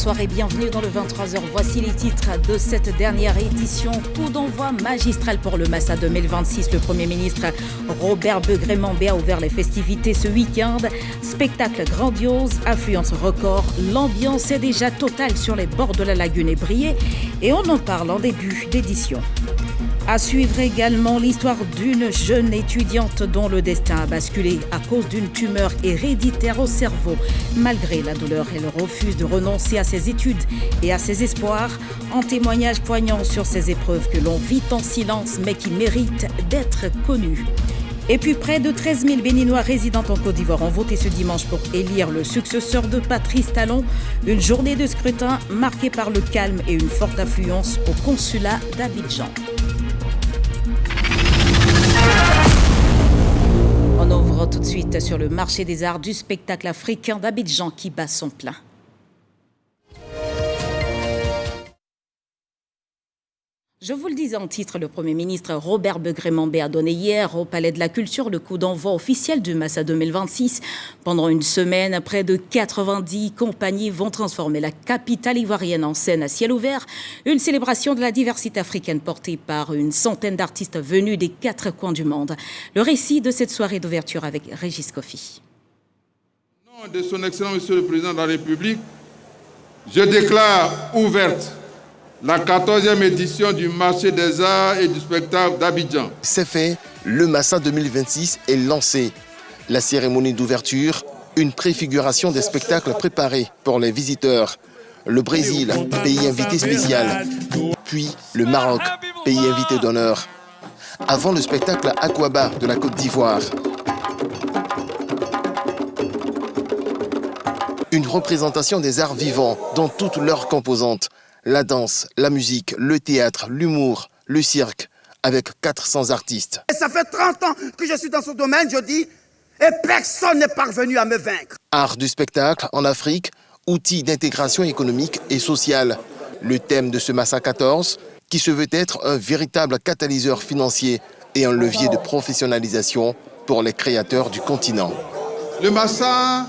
bonsoir et bienvenue dans le 23h. Voici les titres de cette dernière édition. Coup d'envoi magistral pour le Massa 2026. Le Premier ministre Robert Begré-Mambé a ouvert les festivités ce week-end. Spectacle grandiose, affluence record. L'ambiance est déjà totale sur les bords de la lagune ébriée et on en parle en début d'édition. À suivre également l'histoire d'une jeune étudiante dont le destin a basculé à cause d'une tumeur héréditaire au cerveau. Malgré la douleur, elle refuse de renoncer à ses études et à ses espoirs. Un témoignage poignant sur ces épreuves que l'on vit en silence mais qui méritent d'être connues. Et puis près de 13 000 Béninois résidant en Côte d'Ivoire ont voté ce dimanche pour élire le successeur de Patrice Talon. Une journée de scrutin marquée par le calme et une forte affluence au consulat d'Abidjan. On ouvre tout de suite sur le marché des arts du spectacle africain d'Abidjan qui bat son plein. Je vous le disais en titre, le Premier ministre Robert Begré-Mambé a donné hier au Palais de la Culture le coup d'envoi officiel du Massa 2026. Pendant une semaine, près de 90 compagnies vont transformer la capitale ivoirienne en scène à ciel ouvert. Une célébration de la diversité africaine portée par une centaine d'artistes venus des 4 coins du monde. Le récit de cette soirée d'ouverture avec Régis Kofi. Au nom de son Excellence Monsieur le Président de la République, je déclare ouverte la 14e édition du marché des arts et du spectacle d'Abidjan. C'est fait, le Massa 2026 est lancé. La cérémonie d'ouverture, une préfiguration des spectacles préparés pour les visiteurs. Le Brésil, pays invité spécial. Puis le Maroc, pays invité d'honneur. Avant le spectacle Aquaba de la Côte d'Ivoire. Une représentation des arts vivants dans toutes leurs composantes. La danse, la musique, le théâtre, l'humour, le cirque, avec 400 artistes. Et ça fait 30 ans que je suis dans ce domaine, je dis, et personne n'est parvenu à me vaincre. Art du spectacle en Afrique, outil d'intégration économique et sociale. Le thème de ce Massa 14, qui se veut être un véritable catalyseur financier et un levier de professionnalisation pour les créateurs du continent. Le Massa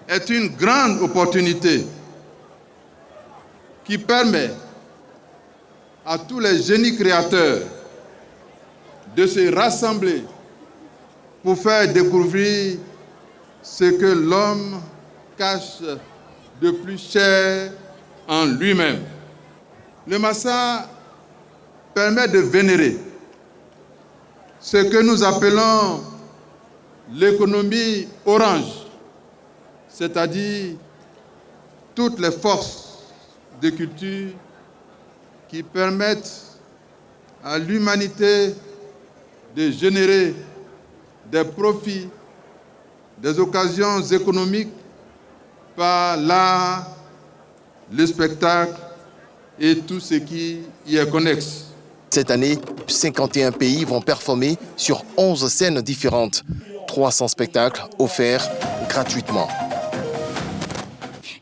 est une grande opportunité qui permet à tous les génies créateurs de se rassembler pour faire découvrir ce que l'homme cache de plus cher en lui-même. Le Massa permet de vénérer ce que nous appelons l'économie orange, c'est-à-dire toutes les forces de culture qui permettent à l'humanité de générer des profits, des occasions économiques par l'art, le spectacle et tout ce qui y est connexe. Cette année, 51 pays vont performer sur 11 scènes différentes. 300 spectacles offerts gratuitement.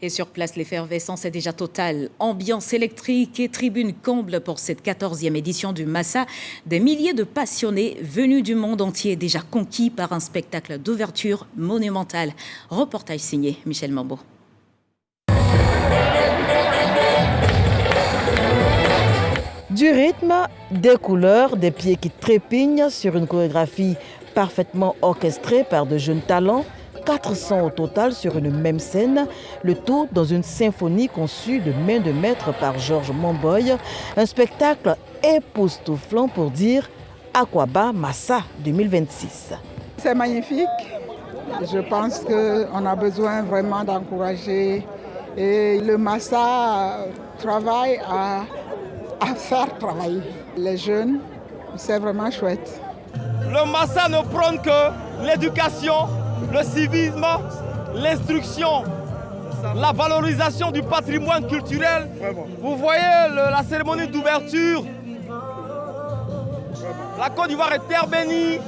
Et sur place, l'effervescence est déjà totale. Ambiance électrique et tribune comble pour cette 14e édition du Massa. Des milliers de passionnés venus du monde entier déjà conquis par un spectacle d'ouverture monumental. Reportage signé Michel Mambo. Du rythme, des couleurs, des pieds qui trépignent sur une chorégraphie parfaitement orchestrée par de jeunes talents. 400 au total sur une même scène, le tout dans une symphonie conçue de main de maître par Georges Mamboy. Un spectacle époustouflant pour dire Aquaba Massa 2026. C'est magnifique. Je pense qu'on a besoin vraiment d'encourager. Et le Massa travaille à faire travailler les jeunes. C'est vraiment chouette. Le Massa ne prône que l'éducation, le civisme, l'instruction, la valorisation du patrimoine culturel. Vous voyez la cérémonie d'ouverture. La Côte d'Ivoire est terre bénie.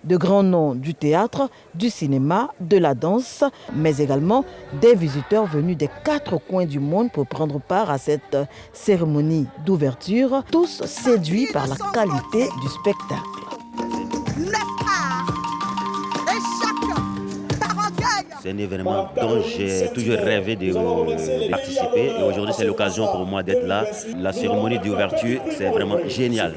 De grands noms du théâtre, du cinéma, de la danse, mais également des visiteurs venus des 4 coins du monde pour prendre part à cette cérémonie d'ouverture, tous séduits par la qualité du spectacle. C'est un événement dont j'ai toujours rêvé de participer. Et aujourd'hui, c'est l'occasion pour moi d'être là. La cérémonie d'ouverture, c'est vraiment génial.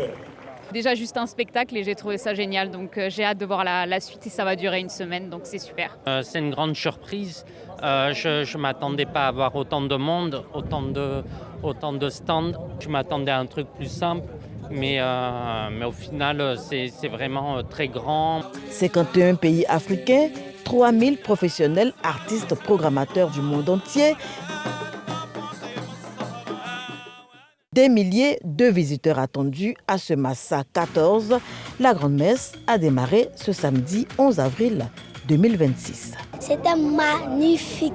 Déjà juste un spectacle et j'ai trouvé ça génial. Donc j'ai hâte de voir la suite et ça va durer une semaine. Donc c'est super. C'est une grande surprise. Je ne m'attendais pas à avoir autant de monde, autant de stands. Je m'attendais à un truc plus simple. Mais au final, c'est vraiment très grand. 51 pays africains, 3000 professionnels, artistes, programmateurs du monde entier. Des milliers de visiteurs attendus à ce Massa 14. La grande messe a démarré ce samedi 11 avril 2026. C'était magnifique.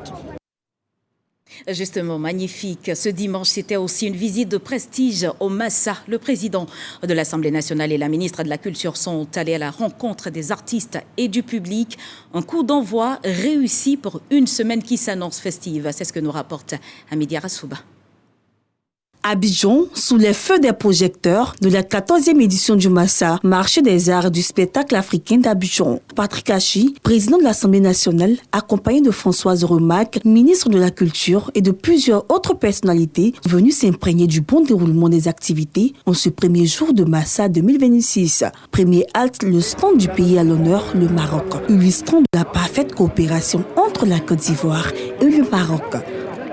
Justement, magnifique. Ce dimanche, c'était aussi une visite de prestige au Massa. Le président de l'Assemblée nationale et la ministre de la Culture sont allés à la rencontre des artistes et du public. Un coup d'envoi réussi pour une semaine qui s'annonce festive. C'est ce que nous rapporte Hamidi Rassouba. Abidjan, sous les feux des projecteurs de la 14e édition du Massa, marché des arts et du spectacle africain d'Abidjan. Patrick Hachi, président de l'Assemblée nationale, accompagné de Françoise Remac, ministre de la Culture et de plusieurs autres personnalités, venus s'imprégner du bon déroulement des activités en ce premier jour de Massa 2026. Premier halte, le stand du pays à l'honneur, le Maroc, illustrant la parfaite coopération entre la Côte d'Ivoire et le Maroc.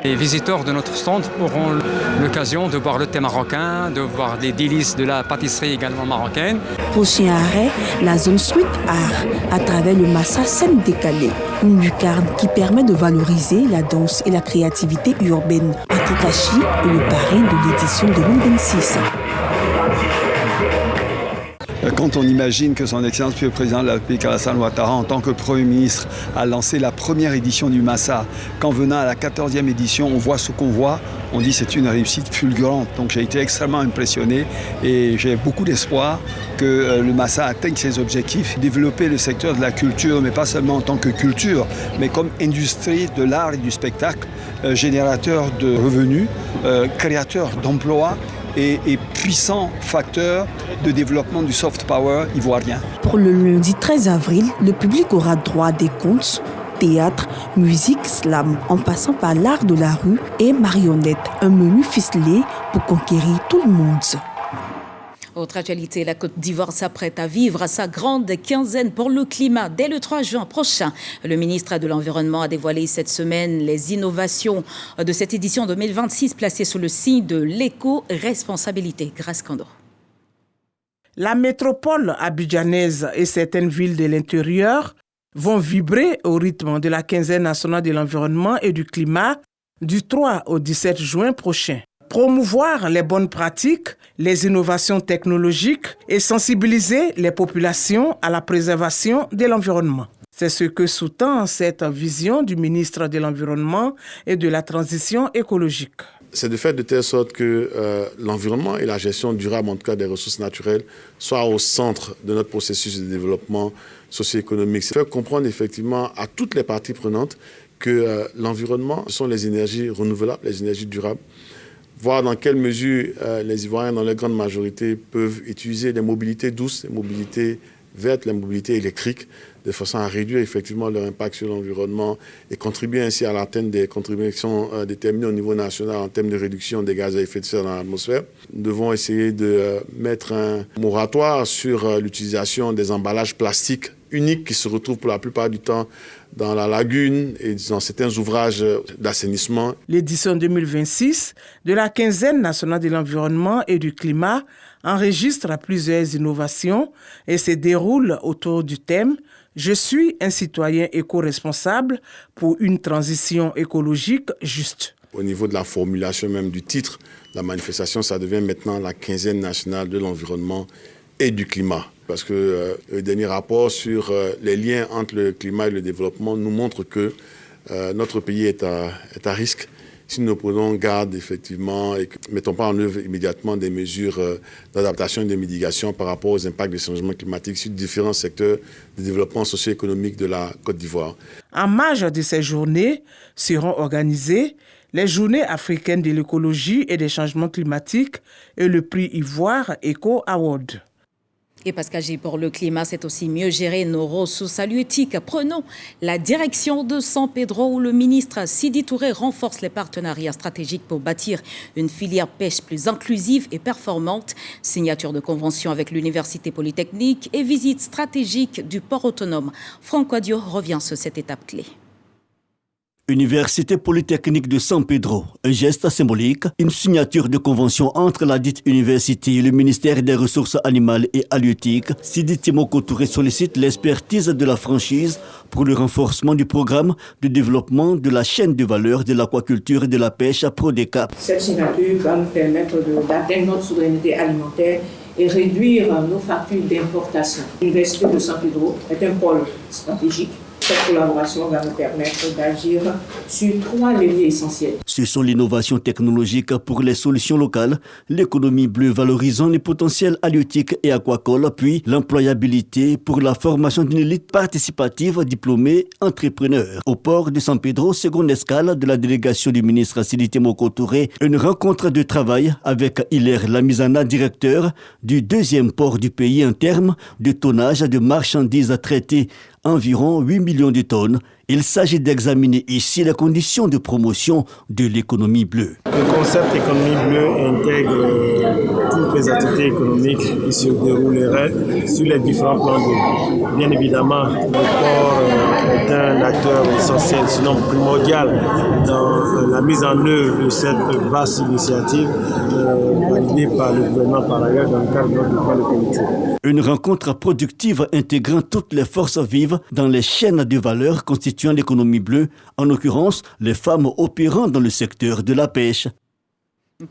Les visiteurs de notre stand auront l'occasion de voir le thé marocain, de voir les délices de la pâtisserie également marocaine. Prochain arrêt, la zone Street Art, à travers le Massa scène décalée. Une lucarne qui permet de valoriser la danse et la créativité urbaine. Patrick Hachi est le parrain de l'édition 2026. Quand on imagine que son Excellence le Président de la République Alassane Ouattara, en tant que Premier ministre, a lancé la première édition du Massa, qu'en venant à la 14e édition, on voit ce qu'on voit, on dit que c'est une réussite fulgurante. Donc j'ai été extrêmement impressionné et j'ai beaucoup d'espoir que le Massa atteigne ses objectifs, développer le secteur de la culture, mais pas seulement en tant que culture, mais comme industrie de l'art et du spectacle, générateur de revenus, créateur d'emplois, et puissant facteur de développement du soft power ivoirien. Pour le lundi 13 avril, le public aura droit à des contes, théâtre, musique, slam, en passant par l'art de la rue et marionnette. Un menu ficelé pour conquérir tout le monde. Autre actualité, la Côte d'Ivoire s'apprête à vivre sa grande quinzaine pour le climat. Dès le 3 juin prochain, le ministre de l'Environnement a dévoilé cette semaine les innovations de cette édition 2026 placée sous le signe de l'éco-responsabilité. Grâce Kando. La métropole abidjanaise et certaines villes de l'intérieur vont vibrer au rythme de la quinzaine nationale de l'environnement et du climat du 3 au 17 juin prochain. Promouvoir les bonnes pratiques, les innovations technologiques et sensibiliser les populations à la préservation de l'environnement. C'est ce que sous-tend cette vision du ministre de l'Environnement et de la Transition écologique. C'est de faire de telle sorte que l'environnement et la gestion durable, en tout cas des ressources naturelles, soient au centre de notre processus de développement socio-économique. C'est faire comprendre effectivement à toutes les parties prenantes que l'environnement, ce sont les énergies renouvelables, les énergies durables. Voir dans quelle mesure les Ivoiriens, dans leur grande majorité, peuvent utiliser les mobilités douces, les mobilités vertes, les mobilités électriques, de façon à réduire effectivement leur impact sur l'environnement et contribuer ainsi à l'atteinte des contributions déterminées au niveau national en termes de réduction des gaz à effet de serre dans l'atmosphère. Nous devons essayer de mettre un moratoire sur l'utilisation des emballages plastiques uniques qui se retrouvent pour la plupart du temps dans la lagune et dans certains ouvrages d'assainissement. L'édition 2026 de la quinzaine nationale de l'environnement et du climat enregistre plusieurs innovations et se déroule autour du thème « Je suis un citoyen éco-responsable pour une transition écologique juste ». Au niveau de la formulation même du titre, la manifestation, ça devient maintenant la quinzaine nationale de l'environnement et du climat. Parce que le dernier rapport sur les liens entre le climat et le développement nous montre que notre pays est à risque si nous ne prenons garde effectivement et que nous ne mettons pas en œuvre immédiatement des mesures d'adaptation et de mitigation par rapport aux impacts des changements climatiques sur différents secteurs de développement socio-économique de la Côte d'Ivoire. En marge de ces journées seront organisées les Journées africaines de l'écologie et des changements climatiques et le prix Ivoire Eco Award. Et parce qu'agir pour le climat, c'est aussi mieux gérer nos ressources halieutiques. Prenons la direction de San Pedro où le ministre Sidi Touré renforce les partenariats stratégiques pour bâtir une filière pêche plus inclusive et performante. Signature de convention avec l'Université Polytechnique et visite stratégique du port autonome. Franck Adio revient sur cette étape clé. Université Polytechnique de San Pedro, un geste symbolique, une signature de convention entre la dite université et le ministère des Ressources animales et halieutiques. Sidi Timoko Touré sollicite l'expertise de la franchise pour le renforcement du programme de développement de la chaîne de valeur de l'aquaculture et de la pêche à Prodecap. Cette signature va nous permettre d'atteindre notre souveraineté alimentaire et réduire nos factures d'importation. L'Université de San Pedro est un pôle stratégique. Cette collaboration va nous permettre d'agir sur 3 leviers essentiels. Ce sont l'innovation technologique pour les solutions locales, l'économie bleue valorisant les potentiels halieutiques et aquacoles, puis l'employabilité pour la formation d'une élite participative diplômée entrepreneur. Au port de San Pedro, seconde escale de la délégation du ministre Sidi Timoko Touré, une rencontre de travail avec Hilaire Lamizana, directeur du 2e port du pays, en termes de tonnage de marchandises traitées, environ 8 millions de tonnes. Il s'agit d'examiner ici les conditions de promotion de l'économie bleue. Le concept économie bleue intègre toutes les activités économiques qui se dérouleraient sur les différents plans d'eau. Bien évidemment, le port est un acteur essentiel, sinon primordial, dans la mise en œuvre de cette vaste initiative validée par le gouvernement par ailleurs dans le cadre de notre plan de politique. Une rencontre productive intégrant toutes les forces vives dans les chaînes de valeur constituant l'économie bleue, en l'occurrence les femmes opérant dans le secteur de la pêche.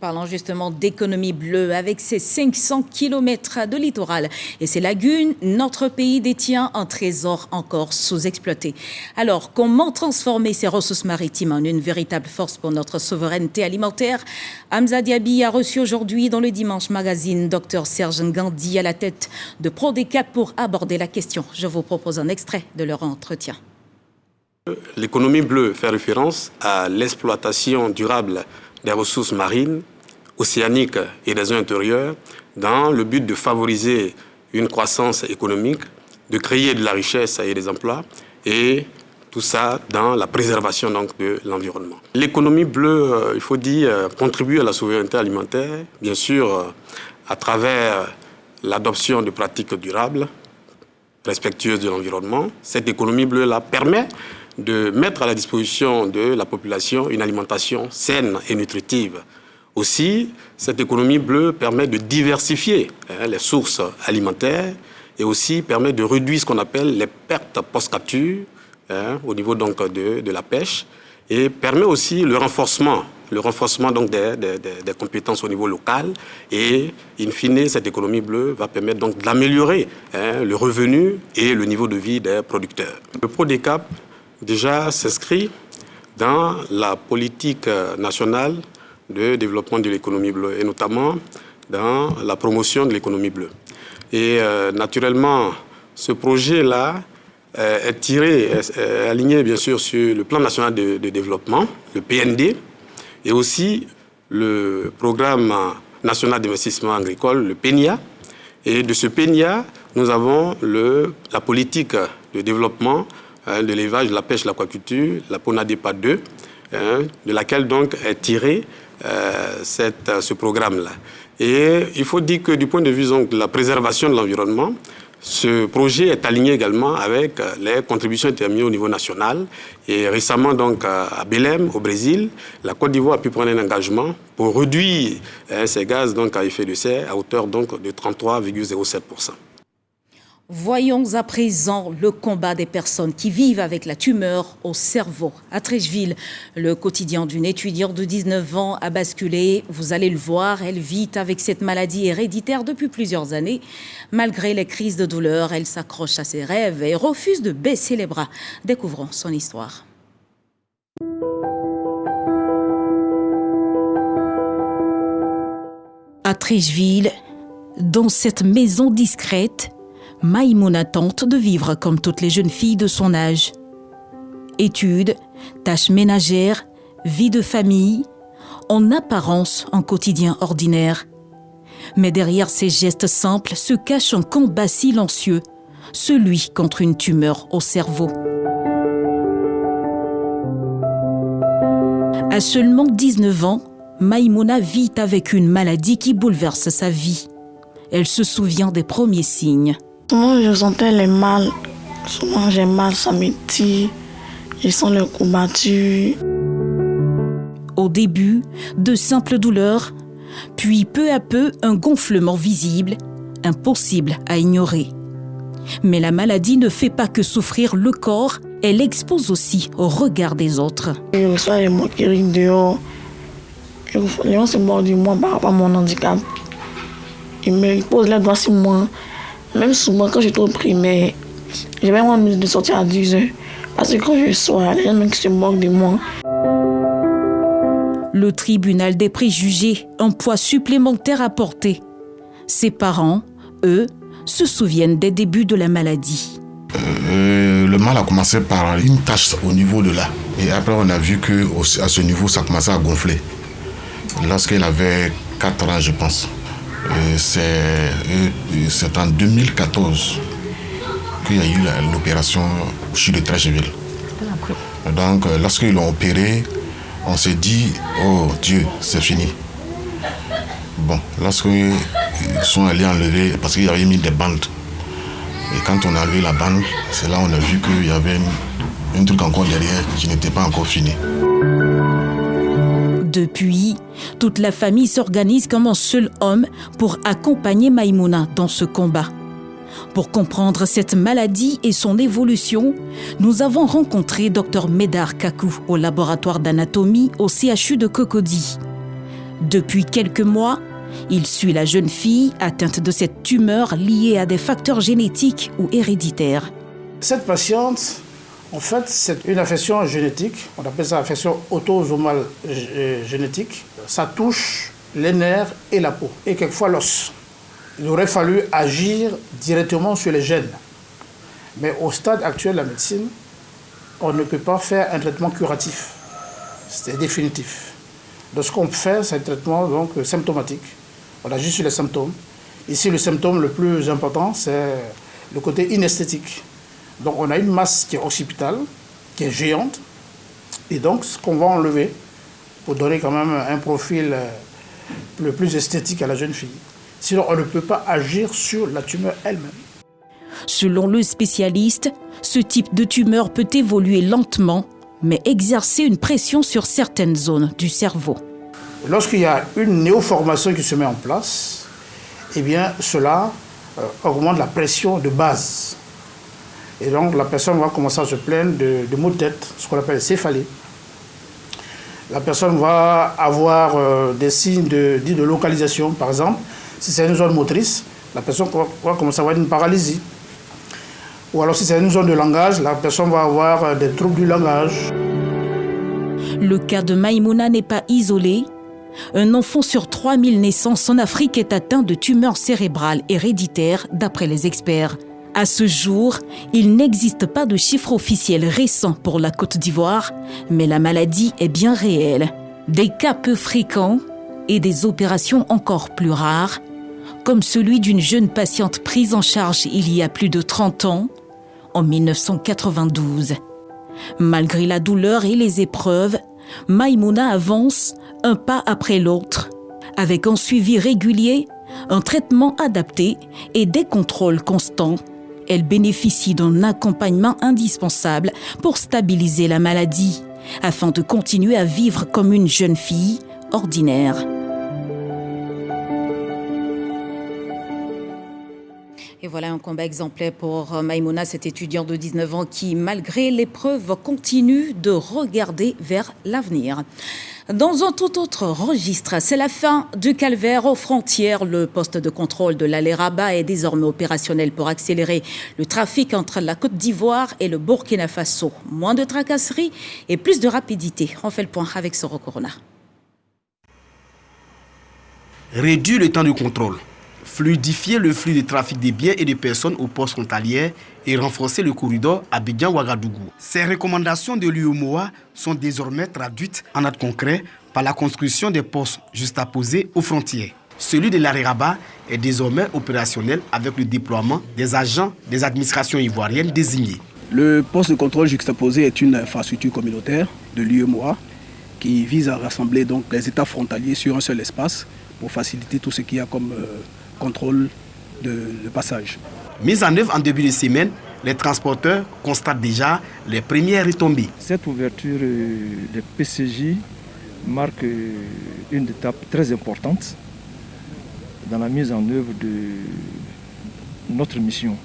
Parlons justement d'économie bleue avec ses 500 km de littoral et ses lagunes. Notre pays détient un trésor encore sous-exploité. Alors, comment transformer ces ressources maritimes en une véritable force pour notre souveraineté alimentaire? Hamza Diaby a reçu aujourd'hui dans le Dimanche Magazine Dr Serge Ngandi à la tête de Prodecap pour aborder la question. Je vous propose un extrait de leur entretien. L'économie bleue fait référence à l'exploitation durable des ressources marines, océaniques et des eaux intérieures dans le but de favoriser une croissance économique, de créer de la richesse et des emplois et tout ça dans la préservation donc, de l'environnement. L'économie bleue, il faut dire, contribue à la souveraineté alimentaire, bien sûr à travers l'adoption de pratiques durables, respectueuses de l'environnement. Cette économie bleue-là permet de mettre à la disposition de la population une alimentation saine et nutritive. Aussi, cette économie bleue permet de diversifier les sources alimentaires et aussi permet de réduire ce qu'on appelle les pertes post-capture au niveau donc de la pêche et permet aussi le renforcement donc des compétences au niveau local et, in fine, cette économie bleue va permettre donc d'améliorer le revenu et le niveau de vie des producteurs. Le Prodecap déjà s'inscrit dans la politique nationale de développement de l'économie bleue et notamment dans la promotion de l'économie bleue. Et naturellement, ce projet-là est aligné bien sûr sur le plan national de développement, le PND, et aussi le programme national d'investissement agricole, le PENIA. Et de ce PENIA, nous avons la politique de développement de l'élevage, de la pêche, de l'aquaculture, la PONADEPA 2, de laquelle donc est tiré ce programme-là. Et il faut dire que du point de vue donc, de la préservation de l'environnement, ce projet est aligné également avec les contributions déterminées au niveau national. Et récemment, donc, à Belém, au Brésil, la Côte d'Ivoire a pu prendre un engagement pour réduire ces gaz donc, à effet de serre à hauteur donc, de 33,07%. Voyons à présent le combat des personnes qui vivent avec la tumeur au cerveau. À Treichville, le quotidien d'une étudiante de 19 ans a basculé. Vous allez le voir, elle vit avec cette maladie héréditaire depuis plusieurs années. Malgré les crises de douleur, elle s'accroche à ses rêves et refuse de baisser les bras. Découvrons son histoire. À Treichville, dans cette maison discrète, Maïmouna tente de vivre comme toutes les jeunes filles de son âge. Études, tâches ménagères, vie de famille, en apparence un quotidien ordinaire. Mais derrière ces gestes simples se cache un combat silencieux, celui contre une tumeur au cerveau. À seulement 19 ans, Maïmouna vit avec une maladie qui bouleverse sa vie. Elle se souvient des premiers signes. Souvent, je sentais les mal. Souvent, j'ai mal, ça me tire. Je sens le courbature. Au début, de simples douleurs, puis peu à peu, un gonflement visible, impossible à ignorer. Mais la maladie ne fait pas que souffrir le corps, elle expose aussi au regard des autres. Je reçois les moqueries dehors. Les gens se moquent de moi par rapport à mon handicap. Ils me posent les doigts sur moi. Même souvent, quand j'étais au primaire, j'avais envie de sortir à 10 heures. Parce que quand je sors, les gens qui se moquent de moi. Le tribunal des préjugés, un poids supplémentaire à porter. Ses parents, eux, se souviennent des débuts de la maladie. Le mal a commencé par une tache au niveau de là. Et après, on a vu qu'à ce niveau, ça commençait à gonfler. Lorsqu'elle avait 4 ans, je pense. C'est en 2014 qu'il y a eu l'opération chez le Trécheville. Donc, lorsqu'ils l'ont opéré, on s'est dit, oh Dieu, c'est fini. Bon, lorsqu'ils sont allés enlever, parce qu'ils avaient mis des bandes. Et quand on a enlevé la bande, c'est là qu'on a vu qu'il y avait un truc encore derrière qui n'était pas encore fini. Depuis, toute la famille s'organise comme un seul homme pour accompagner Maïmouna dans ce combat. Pour comprendre cette maladie et son évolution, nous avons rencontré Dr Médard Kakou au laboratoire d'anatomie au CHU de Cocody. Depuis quelques mois, il suit la jeune fille atteinte de cette tumeur liée à des facteurs génétiques ou héréditaires. Cette patiente, en fait, c'est une affection génétique. On appelle ça affection autosomale génétique. Ça touche les nerfs et la peau, et quelquefois l'os. Il aurait fallu agir directement sur les gènes. Mais au stade actuel de la médecine, on ne peut pas faire un traitement curatif. C'est définitif. Donc ce qu'on fait, c'est un traitement donc, symptomatique. On agit sur les symptômes. Ici, le symptôme le plus important, c'est le côté inesthétique. Donc on a une masse qui est occipitale, qui est géante. Et donc ce qu'on va enlever pour donner quand même un profil le plus esthétique à la jeune fille. Sinon, on ne peut pas agir sur la tumeur elle-même. Selon le spécialiste, ce type de tumeur peut évoluer lentement, mais exercer une pression sur certaines zones du cerveau. Lorsqu'il y a une néoformation qui se met en place, eh bien, cela augmente la pression de base. Et donc, la personne va commencer à se plaindre de maux de tête, ce qu'on appelle céphalée. La personne va avoir des signes de localisation, par exemple. Si c'est une zone motrice, la personne va commencer à avoir une paralysie. Ou alors si c'est une zone de langage, la personne va avoir des troubles du langage. Le cas de Maïmouna n'est pas isolé. Un enfant sur 3000 naissances en Afrique est atteint de tumeurs cérébrales héréditaires, d'après les experts. À ce jour, il n'existe pas de chiffre officiel récent pour la Côte d'Ivoire, mais la maladie est bien réelle. Des cas peu fréquents et des opérations encore plus rares, comme celui d'une jeune patiente prise en charge il y a plus de 30 ans, en 1992. Malgré la douleur et les épreuves, Maïmouna avance un pas après l'autre, avec un suivi régulier, un traitement adapté et des contrôles constants. Elle bénéficie d'un accompagnement indispensable pour stabiliser la maladie, afin de continuer à vivre comme une jeune fille ordinaire. Et voilà un combat exemplaire pour Maïmouna, cette étudiante de 19 ans qui, malgré l'épreuve, continue de regarder vers l'avenir. Dans un tout autre registre, c'est la fin du calvaire aux frontières. Le poste de contrôle de l'Allé-Rabat est désormais opérationnel pour accélérer le trafic entre la Côte d'Ivoire et le Burkina Faso. Moins de tracasseries et plus de rapidité. On fait le point avec Soro Corona. Réduire le temps de contrôle, fluidifier le flux de trafic des biens et des personnes aux postes frontalières et renforcer le corridor Abidjan-Ouagadougou. Ces recommandations de l'UEMOA sont désormais traduites en actes concrets par la construction des postes juxtaposés aux frontières. Celui de l'Aré-Rabat est désormais opérationnel avec le déploiement des agents des administrations ivoiriennes désignés. Le poste de contrôle juxtaposé est une infrastructure communautaire de l'UEMOA qui vise à rassembler donc les États frontaliers sur un seul espace pour faciliter tout ce qu'il y a comme contrôle de passage. Mise en œuvre en début de semaine, les transporteurs constatent déjà les premières retombées. Cette ouverture des PCJ marque une étape très importante dans la mise en œuvre de notre mission,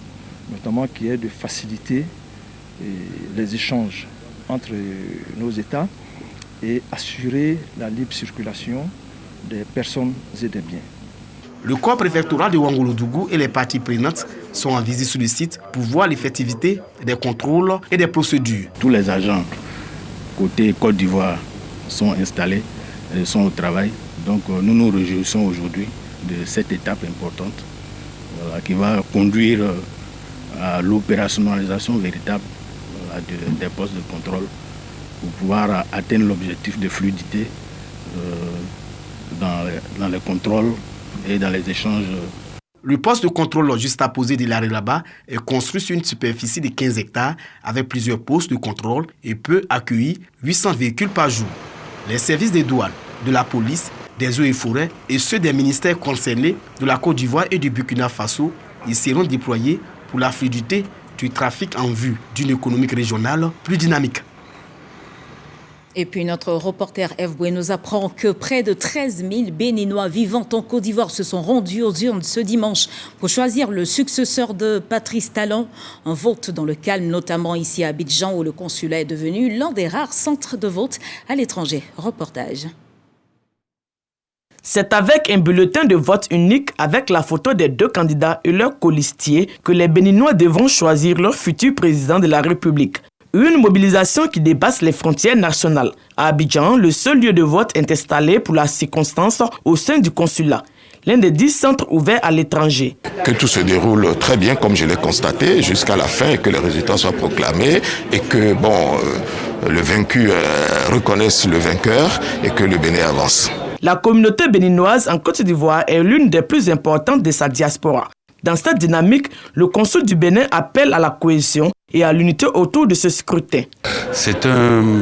notamment qui est de faciliter les échanges entre nos États et assurer la libre circulation des personnes et des biens. Le corps préfectoral de Ouagadougou et les parties prenantes sont en visite sur le site pour voir l'effectivité des contrôles et des procédures. Tous les agents côté Côte d'Ivoire sont installés et sont au travail. Donc nous nous réjouissons aujourd'hui de cette étape importante qui va conduire à l'opérationnalisation véritable des postes de contrôle pour pouvoir atteindre l'objectif de fluidité dans les contrôles et dans les échanges. Le poste de contrôle juxtaposé de l'Aré-Rabat est construit sur une superficie de 15 hectares avec plusieurs postes de contrôle et peut accueillir 800 véhicules par jour. Les services des douanes, de la police, des eaux et forêts et ceux des ministères concernés de la Côte d'Ivoire et du Burkina Faso y seront déployés pour la fluidité du trafic en vue d'une économie régionale plus dynamique. Et puis notre reporter F. Boué nous apprend que près de 13 000 Béninois vivant en Côte d'Ivoire se sont rendus aux urnes ce dimanche pour choisir le successeur de Patrice Talon. Un vote dans le calme, notamment ici à Abidjan où le consulat est devenu l'un des rares centres de vote à l'étranger. Reportage. C'est avec un bulletin de vote unique avec la photo des deux candidats et leurs colistiers que les Béninois devront choisir leur futur président de la République. Une mobilisation qui dépasse les frontières nationales. À Abidjan, le seul lieu de vote est installé pour la circonstance au sein du consulat, l'un des 10 centres ouverts à l'étranger. Que tout se déroule très bien comme je l'ai constaté jusqu'à la fin et que les résultats soient proclamés et que le vaincu reconnaisse le vainqueur et que le Bénin avance. La communauté béninoise en Côte d'Ivoire est l'une des plus importantes de sa diaspora. Dans cette dynamique, le consul du Bénin appelle à la cohésion et à l'unité autour de ce scrutin. C'est un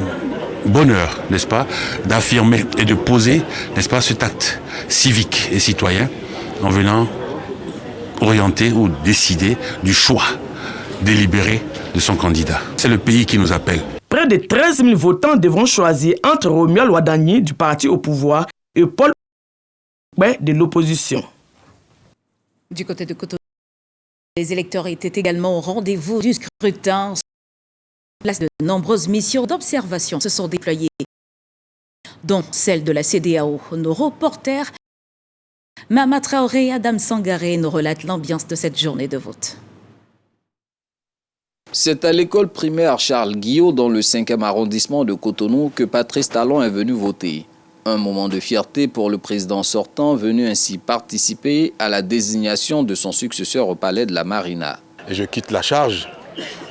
bonheur, n'est-ce pas, d'affirmer et de poser, n'est-ce pas, cet acte civique et citoyen en venant orienter ou décider du choix délibéré de son candidat. C'est le pays qui nous appelle. Près de 13 000 votants devront choisir entre Romuald Wadagni du parti au pouvoir et Paul de l'opposition. Du côté de Cotonou, les électeurs étaient également au rendez-vous du scrutin. Place de nombreuses missions d'observation se sont déployées, dont celle de la CEDEAO. Nos reporters Mama Traoré et Adam Sangaré nous relatent l'ambiance de cette journée de vote. C'est à l'école primaire Charles Guillot, dans le 5e arrondissement de Cotonou, que Patrice Talon est venu voter. Un moment de fierté pour le président sortant, venu ainsi participer à la désignation de son successeur au palais de la Marina. Et je quitte la charge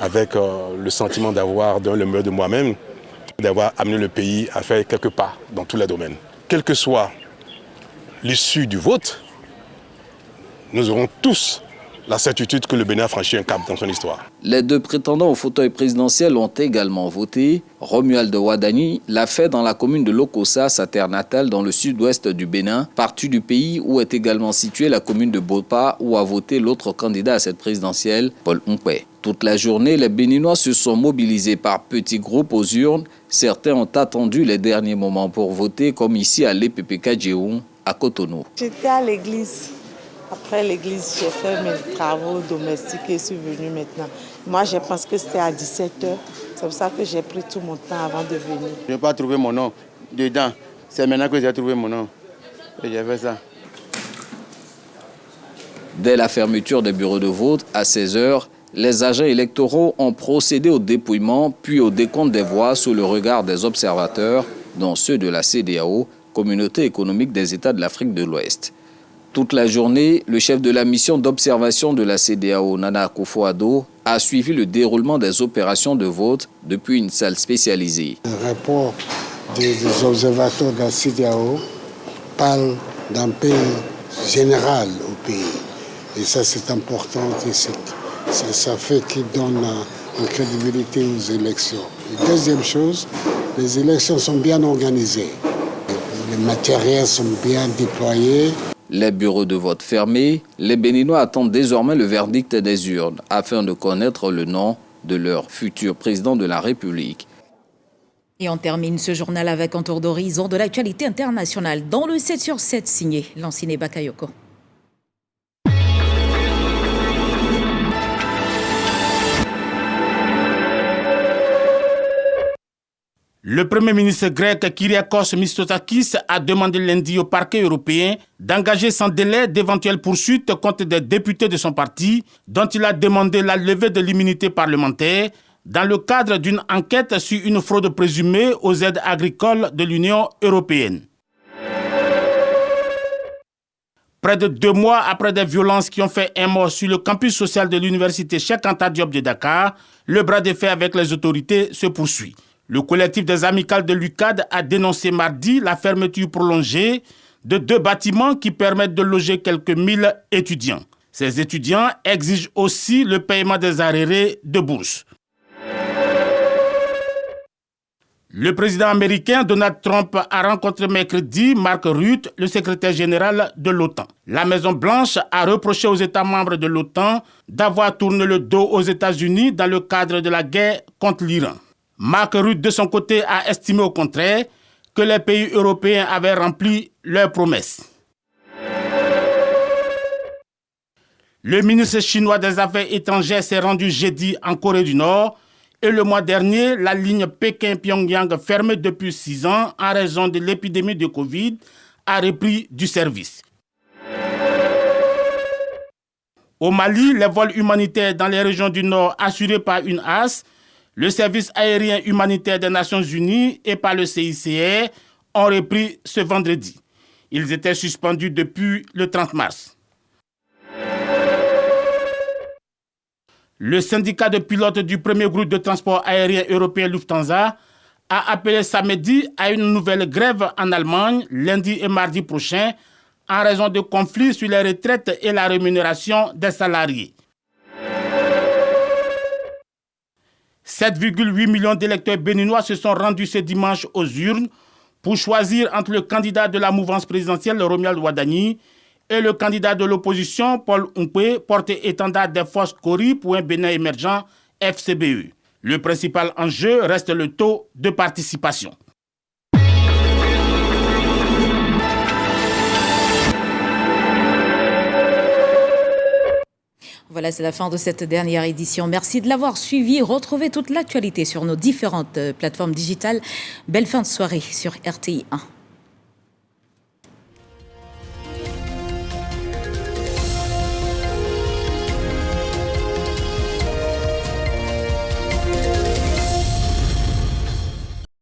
avec le sentiment d'avoir donné le meilleur de moi-même, d'avoir amené le pays à faire quelques pas dans tous les domaines. Quelle que soit l'issue du vote, nous aurons tous la certitude que le Bénin a franchi un cap dans son histoire. Les deux prétendants au fauteuil présidentiel ont également voté. Romuald Wadagni l'a fait dans la commune de Lokossa, sa terre natale, dans le sud-ouest du Bénin, partie du pays où est également située la commune de Bopa, où a voté l'autre candidat à cette présidentielle, Paul Nkwe. Toute la journée, les Béninois se sont mobilisés par petits groupes aux urnes. Certains ont attendu les derniers moments pour voter, comme ici à l'EPPK Djeoun, à Cotonou. J'étais à l'église. Après l'église, j'ai fait mes travaux domestiques et je suis venue maintenant. Moi, je pense que c'était à 17h. C'est pour ça que j'ai pris tout mon temps avant de venir. Je n'ai pas trouvé mon nom dedans. C'est maintenant que j'ai trouvé mon nom. Et j'ai fait ça. Dès la fermeture des bureaux de vote, à 16h, les agents électoraux ont procédé au dépouillement puis au décompte des voix sous le regard des observateurs, dont ceux de la CEDEAO, Communauté économique des États de l'Afrique de l'Ouest. Toute la journée, le chef de la mission d'observation de la CEDEAO, Nana Akufo-Addo, a suivi le déroulement des opérations de vote depuis une salle spécialisée. Le rapport des observateurs de la CEDEAO parle d'un pays générale au pays. Et ça, c'est important et ça fait qu'il donne en crédibilité aux élections. Et deuxième chose, les élections sont bien organisées. Les matériels sont bien déployés. Les bureaux de vote fermés, les Béninois attendent désormais le verdict des urnes afin de connaître le nom de leur futur président de la République. Et on termine ce journal avec un tour d'horizon de l'actualité internationale dans le 7/7 signé Lanciné Bakayoko. Le Premier ministre grec Kyriakos Mitsotakis a demandé lundi au parquet européen d'engager sans délai d'éventuelles poursuites contre des députés de son parti dont il a demandé la levée de l'immunité parlementaire dans le cadre d'une enquête sur une fraude présumée aux aides agricoles de l'Union européenne. Près de 2 mois après des violences qui ont fait un mort sur le campus social de l'université Cheikh Anta Diop de Dakar, le bras de fer avec les autorités se poursuit. Le collectif des amicales de l'UCAD a dénoncé mardi la fermeture prolongée de 2 bâtiments qui permettent de loger quelques 1000 étudiants. Ces étudiants exigent aussi le paiement des arriérés de bourse. Le président américain Donald Trump a rencontré mercredi Mark Rutte, le secrétaire général de l'OTAN. La Maison-Blanche a reproché aux États membres de l'OTAN d'avoir tourné le dos aux États-Unis dans le cadre de la guerre contre l'Iran. Mark Rutte, de son côté, a estimé au contraire que les pays européens avaient rempli leurs promesses. Le ministre chinois des Affaires étrangères s'est rendu jeudi en Corée du Nord et le mois dernier, la ligne Pékin-Pyongyang, fermée depuis 6 ans en raison de l'épidémie de Covid, a repris du service. Au Mali, les vols humanitaires dans les régions du Nord assurés par UNAS, le service aérien humanitaire des Nations Unies et par le CICR ont repris ce vendredi. Ils étaient suspendus depuis le 30 mars. Le syndicat de pilotes du premier groupe de transport aérien européen Lufthansa a appelé samedi à une nouvelle grève en Allemagne lundi et mardi prochain en raison de conflits sur les retraites et la rémunération des salariés. 7,8 millions d'électeurs béninois se sont rendus ce dimanche aux urnes pour choisir entre le candidat de la mouvance présidentielle, Romuald Wadani, et le candidat de l'opposition, Paul Oumpe, porte-étendard des forces Kori pour un Bénin émergent, FCBE. Le principal enjeu reste le taux de participation. Voilà, c'est la fin de cette dernière édition. Merci de l'avoir suivi. Retrouvez toute l'actualité sur nos différentes plateformes digitales. Belle fin de soirée sur RTI 1.